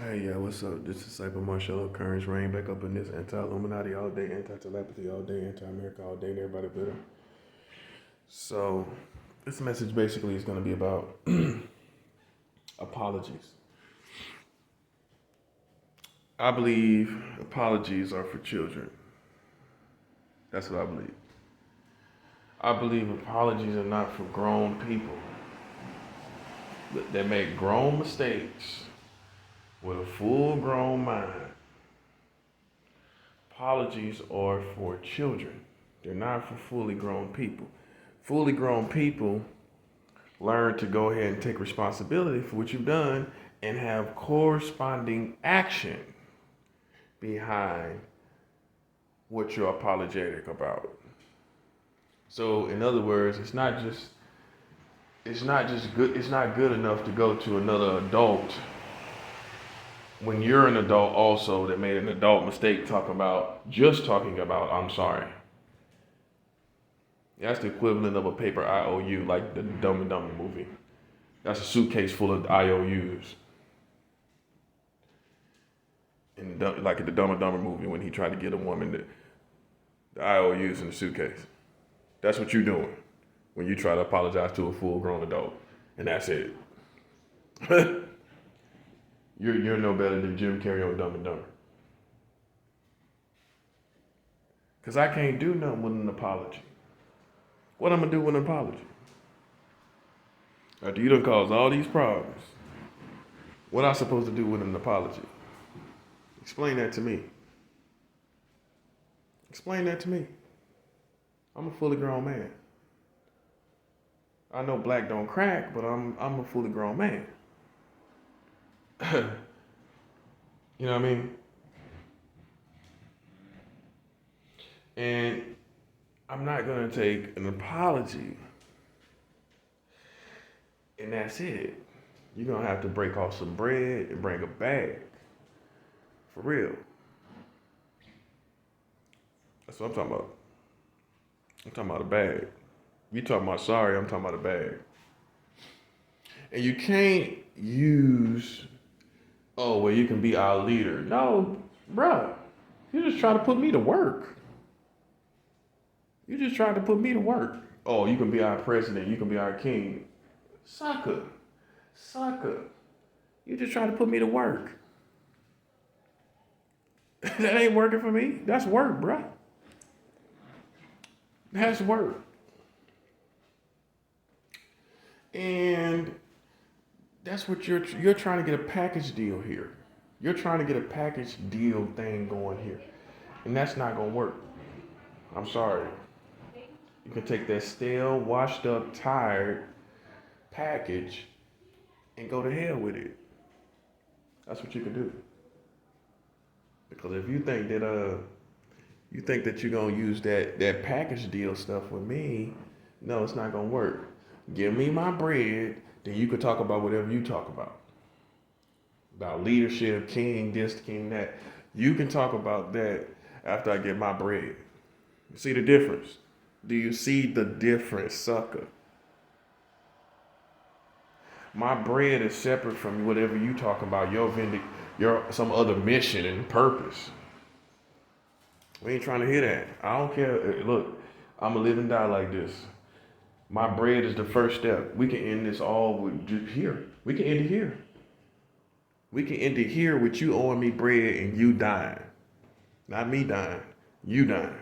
Hey, yeah, what's up? This is Cyber Marshall Occurrence. Rain back up in this anti-Illuminati all day, anti-telepathy all day, anti-America all day, and everybody better. So, this message basically is going to be about apologies. I believe apologies are for children. That's what I believe. I believe apologies are not for grown people that make grown mistakes with a full grown mind. Apologies are for children. They're not for fully grown people. Fully grown people learn to go ahead and take responsibility for what you've done and have corresponding action behind what you're apologetic about. So in other words, it's not good enough to go to another adult when you're an adult also that made an adult mistake talking about I'm sorry. That's the equivalent of a paper IOU, like the Dumb and Dumber movie. That's a suitcase full of IOUs. Like in the Dumb and Dumber movie when he tried to get a woman the IOUs in the suitcase. That's what you're doing when you try to apologize to a full grown adult. And that's it. you're no better than Jim Carrey on Dumb and Dumber. Because I can't do nothing with an apology. What I'm going to do with an apology? After you done caused all these problems, what I supposed to do with an apology? Explain that to me. Explain that to me. I'm a fully grown man. I know black don't crack, but I'm a fully grown man. You know what I mean? And I'm not gonna take an apology and that's it. You're gonna have to break off some bread and bring a bag. For real. That's what I'm talking about. I'm talking about a bag. You talking about sorry, I'm talking about a bag. And you can't use, oh, well, you can be our leader. No, bruh. You just try to put me to work. You just tried to put me to work. Oh, you can be our president. You can be our king. Sucker. Sucker. You just trying to put me to work. That ain't working for me. That's work, bruh. That's work. And that's what you're trying to get a package deal here. You're trying to get a package deal thing going here. And that's not gonna work. I'm sorry. You can take that stale, washed up, tired package and go to hell with it. That's what you can do. Because if you think that you're gonna use that package deal stuff with me, no, it's not gonna work. Give me my bread, then you can talk about whatever you talk about. About leadership, king this, king that. You can talk about that after I get my bread. You see the difference? Do you see the difference, sucker? My bread is separate from whatever you talk about, your some other mission and purpose. We ain't trying to hear that. I don't care. Look, I'm a live and die like this. My bread is the first step. We can end this all with just here. We can end it here. We can end it here with you owing me bread and you dying. Not me dying. You dying.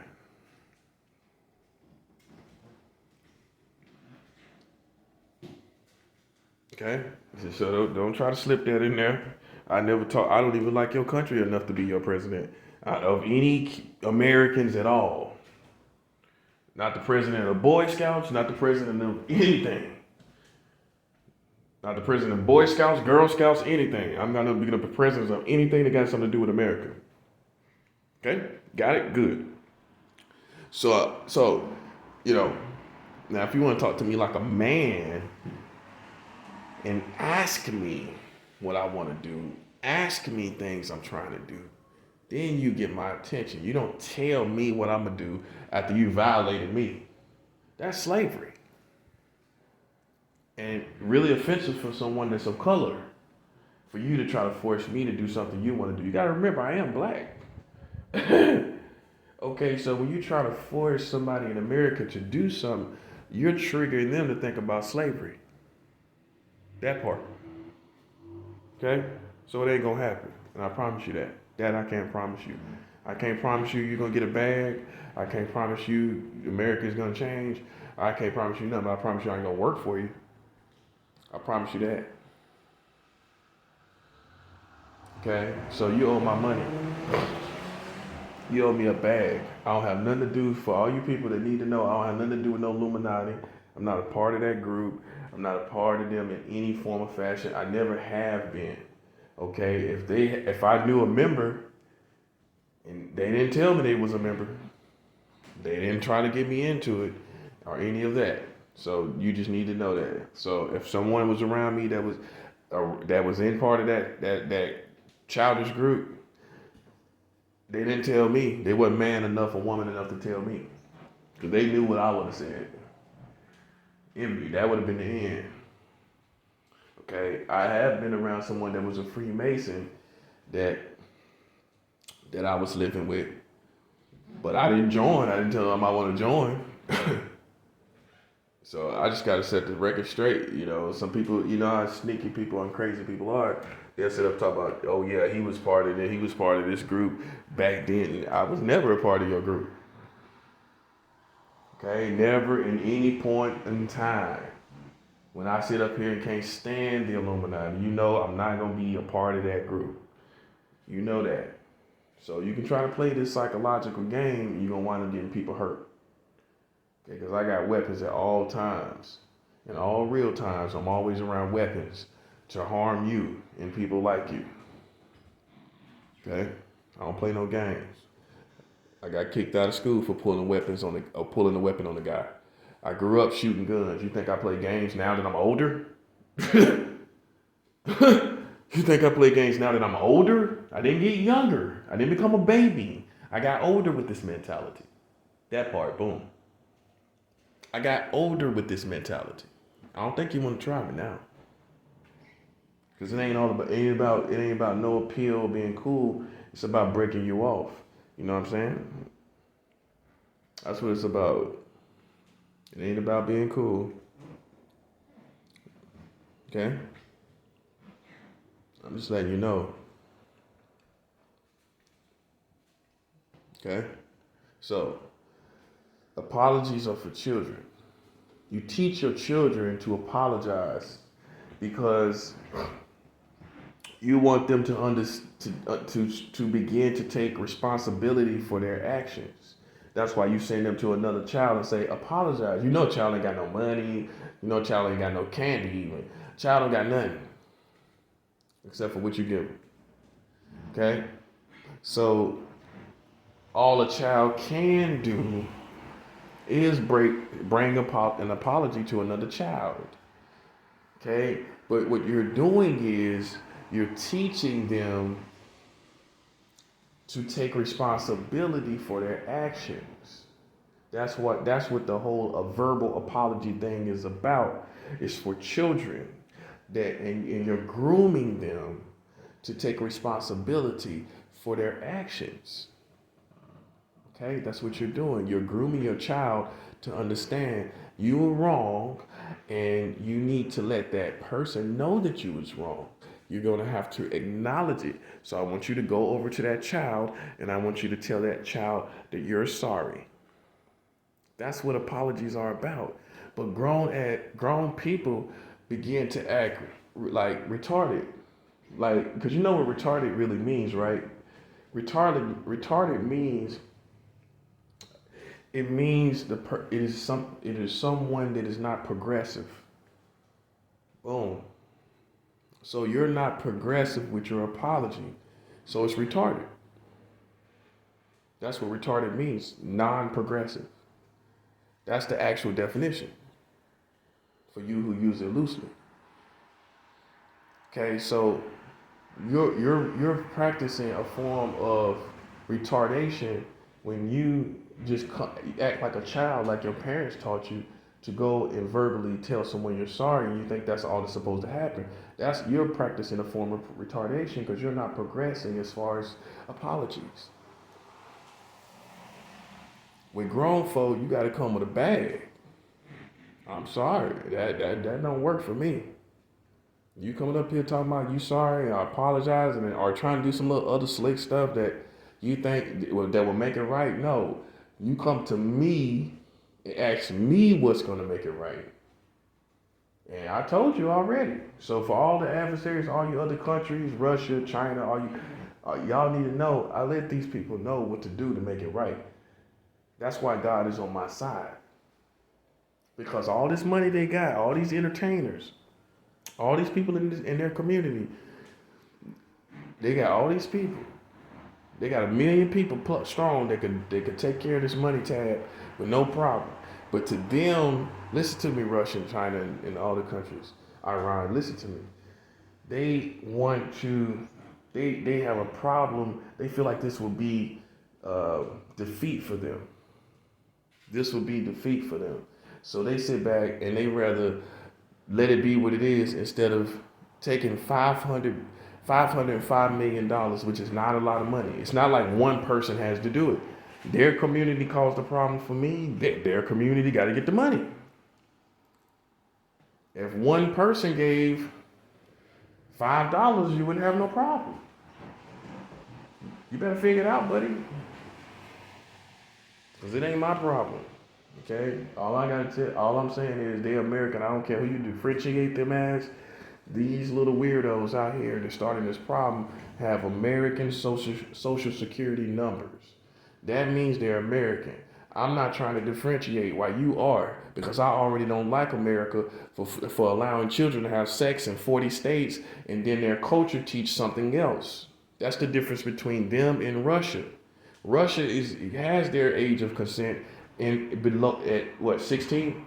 Okay? So don't try to slip that in there. I never talk. I don't even like your country enough to be your president. Of any Americans at all. Not the president of Boy Scouts, not the president of anything. Not the president of Boy Scouts, Girl Scouts, anything. I'm not going to be the president of anything that got something to do with America. Okay? Got it? Good. So, you know, now if you want to talk to me like a man and ask me what I want to do, ask me things I'm trying to do, then you get my attention. You don't tell me what I'm going to do after you violated me. That's slavery. And really offensive for someone that's of color. for you to try to force me to do something you want to do. You got to remember, I am black. Okay, so when you try to force somebody in America to do something, you're triggering them to think about slavery. That part. Okay? So it ain't gonna happen. And I promise you that. That I can't promise you. I can't promise you you're gonna get a bag. I can't promise you America's gonna change. I can't promise you nothing, but I promise you I ain't gonna work for you. I promise you that. Okay? So you owe my money. You owe me a bag. I don't have nothing to do, for all you people that need to know, I don't have nothing to do with no Illuminati. I'm not a part of that group. I'm not a part of them in any form or fashion. I never have been. Okay? If I knew a member and they didn't tell me they was a member, they didn't try to get me into it or any of that. So you just need to know that. So if someone was around me that was in part of that childish group, they didn't tell me. They wasn't man enough or woman enough to tell me. Because they knew what I would have said. That would have been the end. Okay? I have been around someone that was a Freemason that I was living with. But I didn't join. I didn't tell them I want to join. So I just got to set the record straight. You know, some people, you know how sneaky people and crazy people are. They'll sit up and talk about, oh yeah, he was part of it. He was part of this group back then. I was never a part of your group. Okay, never in any point in time. When I sit up here and can't stand the Illuminati, you know I'm not going to be a part of that group. You know that. So you can try to play this psychological game, you're going to wind up getting people hurt. Okay, because I got weapons at all times. In all real times, I'm always around weapons to harm you and people like you. Okay? I don't play no games. I got kicked out of school for pulling the weapon on the guy. I grew up shooting guns. You think I play games now that I'm older? You think I play games now that I'm older? I didn't get younger. I didn't become a baby. I got older with this mentality. That part, boom. I got older with this mentality. I don't think you want to try me now. Because it ain't about no appeal being cool. It's about breaking you off. You know what I'm saying? That's what it's about. It ain't about being cool. Okay? I'm just letting you know. Okay? So, apologies are for children. You teach your children to apologize because you want them to begin to take responsibility for their actions. That's why you send them to another child and say, apologize. You know child ain't got no money. You know child ain't got no candy even. Child ain't got nothing except for what you give them. Okay? So all a child can do is bring an apology to another child. Okay? But what you're doing is you're teaching them to take responsibility for their actions. That's what the whole verbal apology thing is about. It's for children and you're grooming them to take responsibility for their actions. Okay, that's what you're doing. You're grooming your child to understand you were wrong and you need to let that person know that you was wrong. You're going to have to acknowledge it. So I want you to go over to that child and I want you to tell that child that you're sorry. That's what apologies are about. But grown people begin to act like retarded. Like, because you know what retarded really means, right? Retarded means it is someone that is not progressive. Boom. So you're not progressive with your apology. So it's retarded. That's what retarded means, non-progressive. That's the actual definition for you who use it loosely. Okay, so you're practicing a form of retardation when you just act like a child, like your parents taught you to go and verbally tell someone you're sorry and you think that's all that's supposed to happen. You're practicing a form of retardation because you're not progressing as far as apologies. With grown folk, you got to come with a bag. I'm sorry, that don't work for me. You coming up here talking about you sorry or apologizing or trying to do some little other slick stuff that you think that will make it right. No, you come to me and ask me what's going to make it right. And I told you already. So for all the adversaries, all you other countries, Russia, China, y'all need to know, I let these people know what to do to make it right. That's why God is on my side. Because all this money they got, all these entertainers, all these people in their community, they got all these people. They got 1 million people strong that could take care of this money tab with no problem. But to them, listen to me, Russia, China, and all the countries, Iran, listen to me. They want to, they have a problem. They feel like this will be defeat for them. This will be defeat for them. So they sit back and they rather let it be what it is instead of taking $505 million, which is not a lot of money. It's not like one person has to do it. Their community caused the problem for me. Their community got to get the money. If one person gave $5, you wouldn't have no problem. You better figure it out, buddy. Because it ain't my problem. Okay? All I'm saying is they're American. I don't care who you differentiate them as. These little weirdos out here that started this problem have American social security numbers. That means they're American. I'm not trying to differentiate why you are, because I already don't like America for allowing children to have sex in 40 states and then their culture teach something else. That's the difference between them and Russia. Russia has their age of consent below at 16,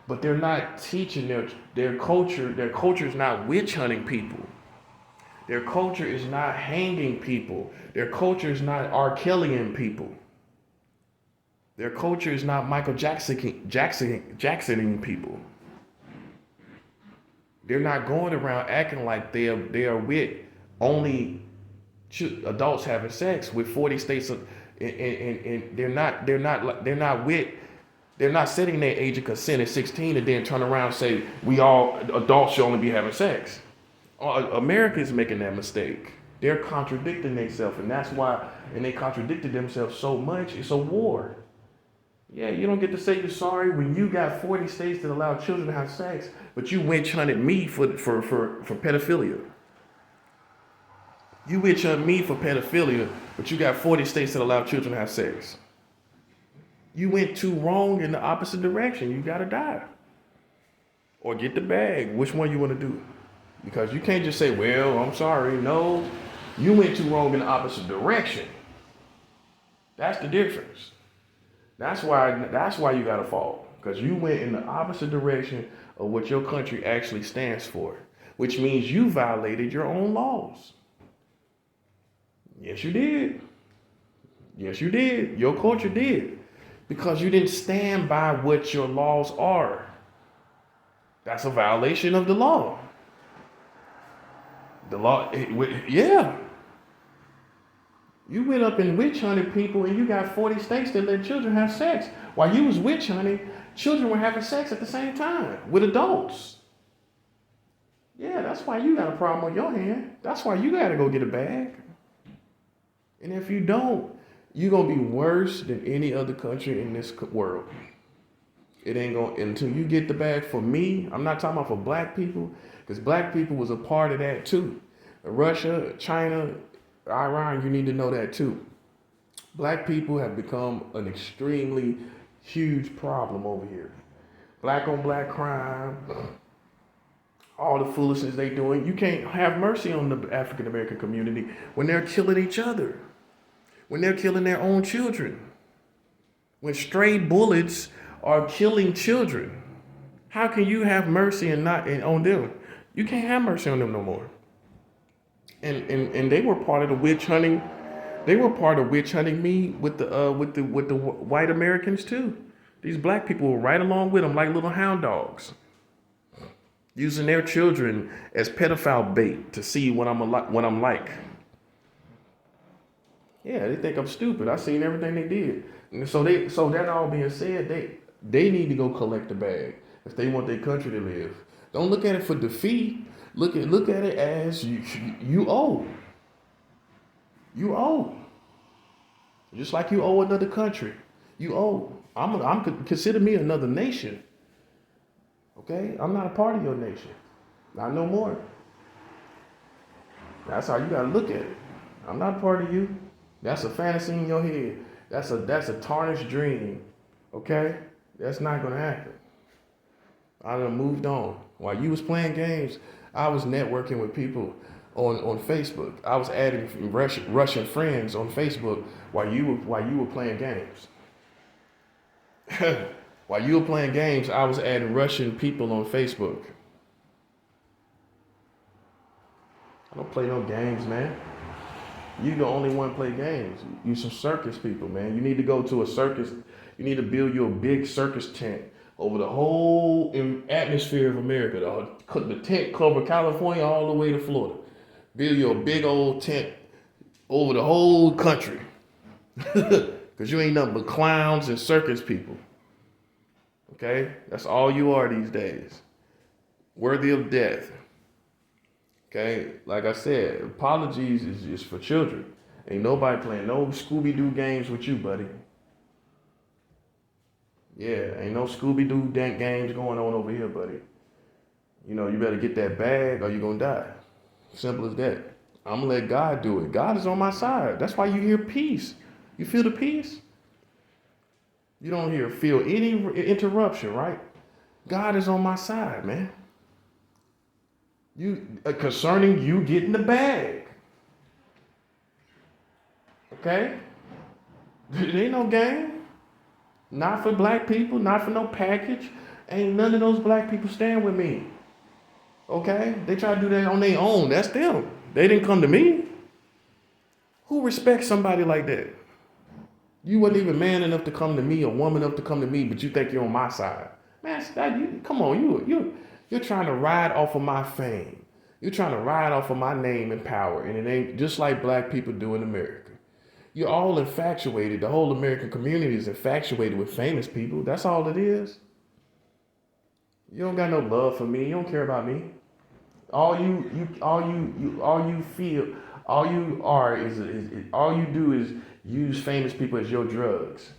but they're not teaching their culture. Their culture is not witch hunting people. Their culture is not hanging people. Their culture is not R. Kellyan people. Their culture is not Michael Jacksoning people. They're not going around acting like they are with only adults having sex with 40 states, and they're not setting their age of consent at 16 and then turn around and say we all adults should only be having sex. America is making that mistake. They're contradicting themselves, and that's why. And they contradicted themselves so much. It's a war. Yeah, you don't get to say you're sorry when you got 40 states that allow children to have sex, but you witch hunted me for pedophilia. You witch hunt me for pedophilia, but you got 40 states that allow children to have sex. You went too wrong in the opposite direction. You gotta die. Or get the bag. Which one you want to do? Because you can't just say, well, I'm sorry. No, you went too wrong in the opposite direction. That's the difference. That's why you gotta fall. Because you went in the opposite direction of what your country actually stands for. Which means you violated your own laws. Yes, you did. Yes, you did. Your culture did. Because you didn't stand by what your laws are. That's a violation of the law. The law, yeah. You went up and witch hunted people and you got 40 states that let children have sex. While you was witch hunting, children were having sex at the same time with adults. Yeah, that's why you got a problem on your hand. That's why you got to go get a bag. And if you don't, you're going to be worse than any other country in this world. It ain't going to, until you get the bag. For me, I'm not talking about for black people, because black people was a part of that too. Russia, China, Iran, you need to know that too. Black people have become an extremely huge problem over here. Black on black crime, all the foolishness they doing. You can't have mercy on the African American community when they're killing each other, when they're killing their own children, when stray bullets are killing children. How can you have mercy on them? You can't have mercy on them no more. And they were part of the witch hunting. They were part of witch hunting me with the white Americans too. These black people were right along with them like little hound dogs, using their children as pedophile bait to see what I'm like. Yeah, they think I'm stupid. I seen everything they did. And so that all being said, they need to go collect the bag if they want their country to live. Don't look at it for defeat. Look at it as you owe. You owe. Just like you owe another country. You owe. I'm consider me another nation. Okay? I'm not a part of your nation. Not no more. That's how you gotta look at it. I'm not a part of you. That's a fantasy in your head. That's a tarnished dream. Okay? That's not gonna happen. I done moved on. While you was playing games, I was networking with people on Facebook. I was adding Russian friends on Facebook while you were playing games. While you were playing games, I was adding Russian people on Facebook. I don't play no games, man. You the only one play games. You some circus people, man. You need to go to a circus. You need to build you a big circus tent over the whole atmosphere of America. The tent cover California all the way to Florida. Build you a big old tent over the whole country. Because you ain't nothing but clowns and circus people. Okay? That's all you are these days. Worthy of death. Okay? Like I said, apologies is just for children. Ain't nobody playing no Scooby-Doo games with you, buddy. Yeah, ain't no Scooby-Doo games going on over here, buddy. You know, you better get that bag or you're going to die. Simple as that. I'm going to let God do it. God is on my side. That's why you hear peace. You feel the peace? You don't feel any interruption, right? God is on my side, man. Concerning you getting the bag. Okay? It ain't no game. Not for black people, not for no package. Ain't none of those black people stand with me. Okay? They try to do that on their own. That's them. They didn't come to me. Who respects somebody like that? You wasn't even man enough to come to me or woman enough to come to me, but you think you're on my side. Man, come on, you're trying to ride off of my fame. You're trying to ride off of my name and power, and it ain't just like black people do in America. You're all infatuated. The whole American community is infatuated with famous people. That's all it is. You don't got no love for me. You don't care about me. All you do is use famous people as your drugs.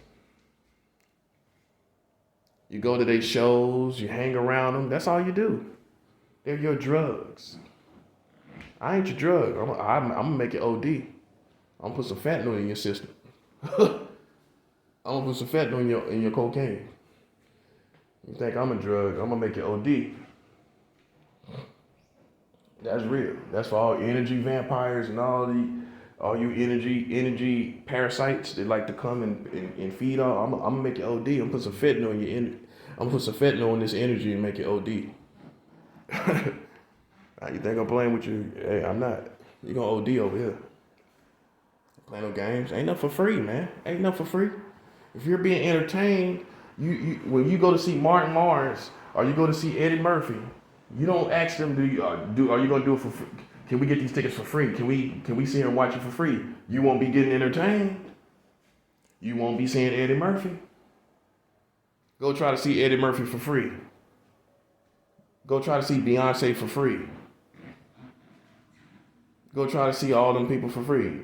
You go to their shows, you hang around them. That's all you do. They're your drugs. I ain't your drug. I'm gonna make it OD. I'm gonna put some fentanyl in your system. I'm gonna put some fentanyl in your cocaine. You think I'm a drug? I'm gonna make it OD. That's real. That's for all energy vampires and all you energy parasites that like to come and feed on. I'm gonna make it OD. I'm gonna put some fentanyl in your I'm gonna put some fentanyl in this energy and make it OD. You think I'm playing with you? Hey, I'm not. You gonna OD over here. Playing no games. Ain't nothing for free, man. Ain't nothing for free. If you're being entertained, when you go to see Martin Lawrence or you go to see Eddie Murphy, you don't ask them, are you gonna do it for free? Can we get these tickets for free? Can we sit here and watch it for free? You won't be getting entertained. You won't be seeing Eddie Murphy. Go try to see Eddie Murphy for free. Go try to see Beyonce for free. Go try to see all them people for free.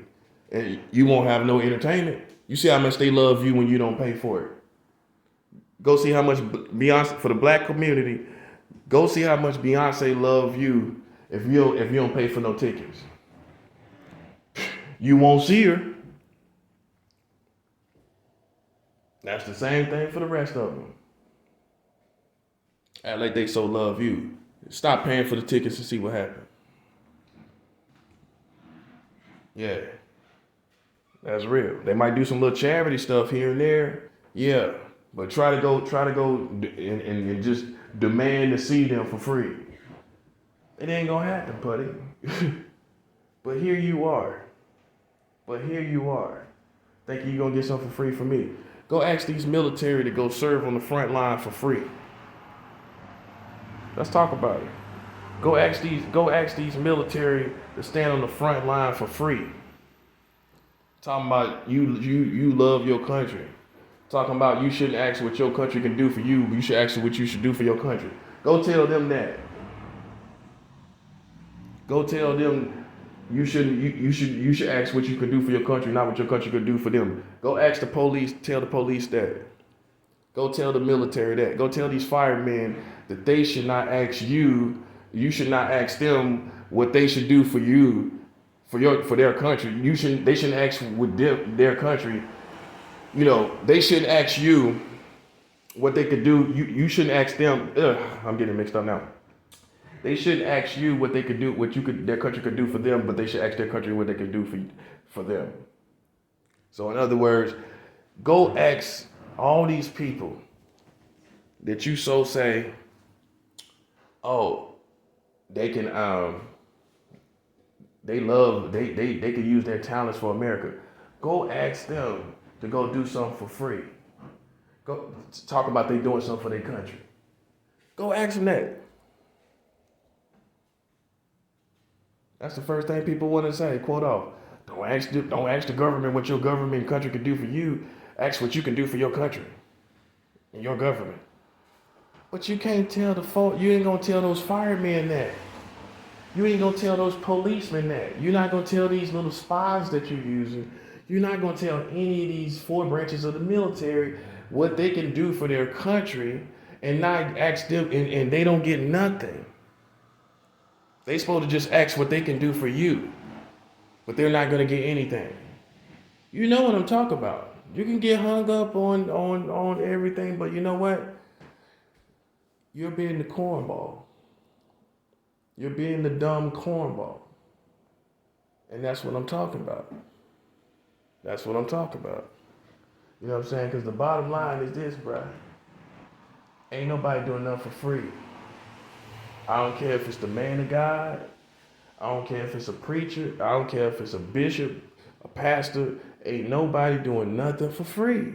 And you won't have no entertainment. You see how much they love you when you don't pay for it. Go see how much Beyonce, for the black community, go see how much Beyonce love you if you don't pay for no tickets. You won't see her. That's the same thing for the rest of them. Act like they so love you. Stop paying for the tickets and see what happens. Yeah. That's real. They might do some little charity stuff here and there. Yeah. But try to go and just demand to see them for free. It ain't gonna happen, buddy. But here you are. Thinking you're gonna get something for free from me. Go ask these military to go serve on the front line for free. Let's talk about it. Go ask these military to stand on the front line for free. Talking about you love your country. Talking about you shouldn't ask what your country can do for you, but you should ask what you should do for your country. Go tell them that. Go tell them you should ask what you can do for your country, not what your country could do for them. Go ask the police, tell the police that. Go tell the military that. Go tell these firemen that they should not ask you should not ask them what they should do for you, for their country. They shouldn't ask with their country. You know, they shouldn't ask you what they could do. You shouldn't ask them. I'm getting mixed up now. They shouldn't ask you what they could do, their country could do for them, but they should ask their country what they could do for them. So in other words, go ask all these people that you so say, oh, they can they could use their talents for America. Go ask them to go do something for free. Go talk about they doing something for their country. Go ask them that. That's the first thing people want to say. Quote off. Don't ask the government what your government and country can do for you. Ask what you can do for your country and your government. But you can't tell the folk. You ain't gonna tell those firemen that. You ain't gonna tell those policemen that. You're not gonna tell these little spies that you're using. You're not gonna tell any of these 4 branches of the military what they can do for their country, and not ask them, and they don't get nothing. They supposed to just ask what they can do for you, but they're not gonna get anything. You know what I'm talking about. You can get hung up on everything, but you know what? You're being the cornball. You're being the dumb cornball. And that's what I'm talking about. That's what I'm talking about. You know what I'm saying? Because the bottom line is this, bruh. Ain't nobody doing nothing for free. I don't care if it's the man of God. I don't care if it's a preacher. I don't care if it's a bishop, a pastor. Ain't nobody doing nothing for free.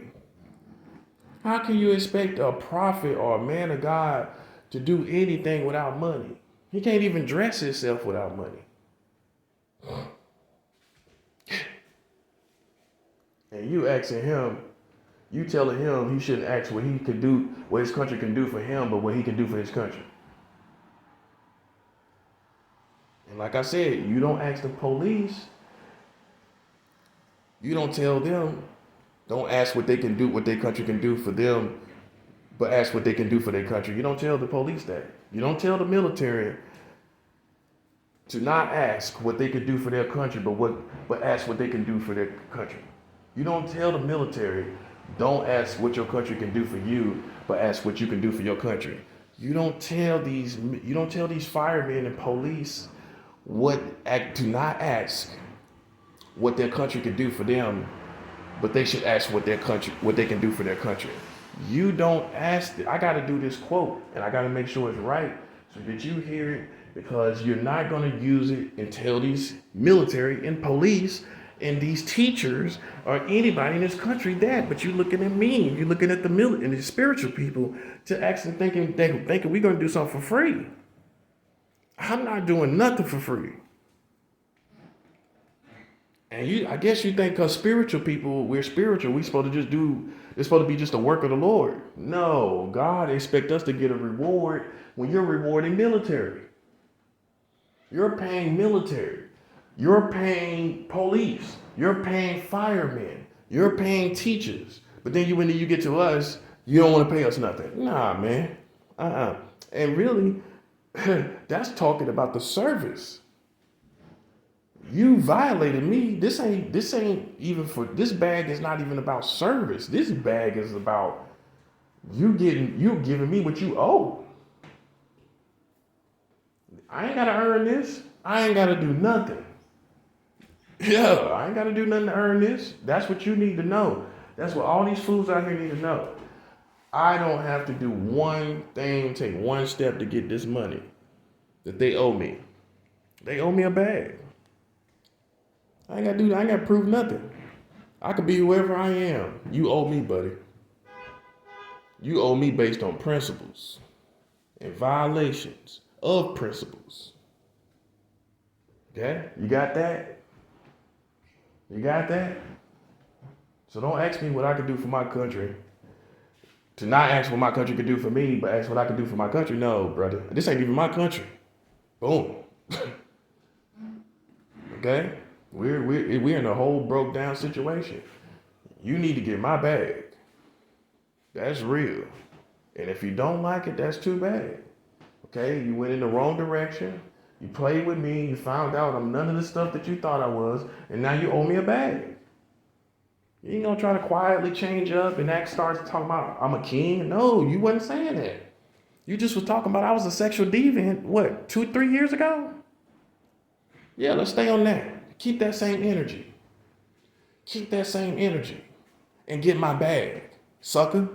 How can you expect a prophet or a man of God to do anything without money? He can't even dress himself without money. And you asking him, you telling him he shouldn't ask what he could do, what his country can do for him, but what he can do for his country. And like I said, you don't ask the police. You don't tell them. Don't ask what they can do, what their country can do for them, but ask what they can do for their country. You don't tell the police that. You don't tell the military to not ask what they could do for their country, but ask what they can do for their country. You don't tell the military, don't ask what your country can do for you, but ask what you can do for your country. You don't tell these firemen and police to not ask what their country can do for them, but they should ask what they can do for their country. You don't ask. I got to do this quote, and I got to make sure it's right so that you hear it, because you're not going to use it and tell these military and police and these teachers or anybody in this country that. But you're looking at me, you're looking at the military and the spiritual people to actually thinking we're going to do something for free. I'm not doing nothing for free. And I guess you think because spiritual people, we're spiritual, it's supposed to be just a work of the Lord. No, God expects us to get a reward when you're rewarding military. You're paying military. You're paying police. You're paying firemen. You're paying teachers. But then when you get to us, you don't want to pay us nothing. Nah, man. And really, that's talking about the service. You violated me. This ain't even for, this bag is not even about service. This bag is about you giving me what you owe. I ain't gotta earn this. I ain't gotta do nothing. Yeah, I ain't gotta do nothing to earn this. That's what you need to know. That's what all these fools out here need to know. I don't have to do one thing, take one step to get this money that they owe me. They owe me a bag. I ain't gotta prove nothing. I could be whoever I am. You owe me, buddy. You owe me based on principles and violations of principles. Okay? You got that? You got that? So don't ask me what I can do for my country. To not ask what my country could do for me, but ask what I can do for my country. No, brother. This ain't even my country. Boom. Okay? We're in a whole broke down situation. You need to get my bag. That's real. And if you don't like it, that's too bad. Okay? You went in the wrong direction. You played with me. You found out I'm none of the stuff that you thought I was. And now you owe me a bag. You ain't gonna try to quietly change up and act starts talking about I'm a king. No, you wasn't saying that. You just was talking about I was a sexual deviant, what, 2-3 years ago? Yeah, let's stay on that. Keep that same energy. Keep that same energy. And get my bag, sucker.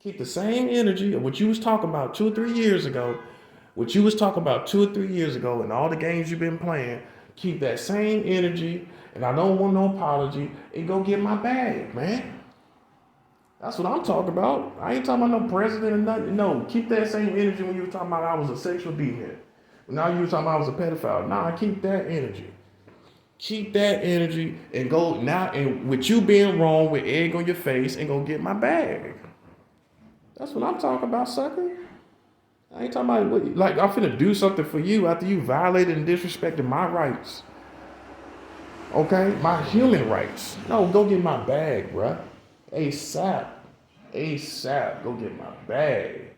Keep the same energy of what you was talking about 2 or 3 years ago. What you was talking about 2 or 3 years ago and all the games you've been playing. Keep that same energy. And I don't want no apology. And go get my bag, man. That's what I'm talking about. I ain't talking about no president or nothing. No, keep that same energy when you were talking about I was a sexual deviant. Now you were talking about I was a pedophile. Nah, keep that energy. Keep that energy and go now. And with you being wrong, with egg on your face, and go get my bag. That's what I'm talking about, sucker. I ain't talking about like I'm finna do something for you after you violated and disrespected my rights. Okay, my human rights. No, go get my bag, bruh. ASAP. ASAP. Go get my bag.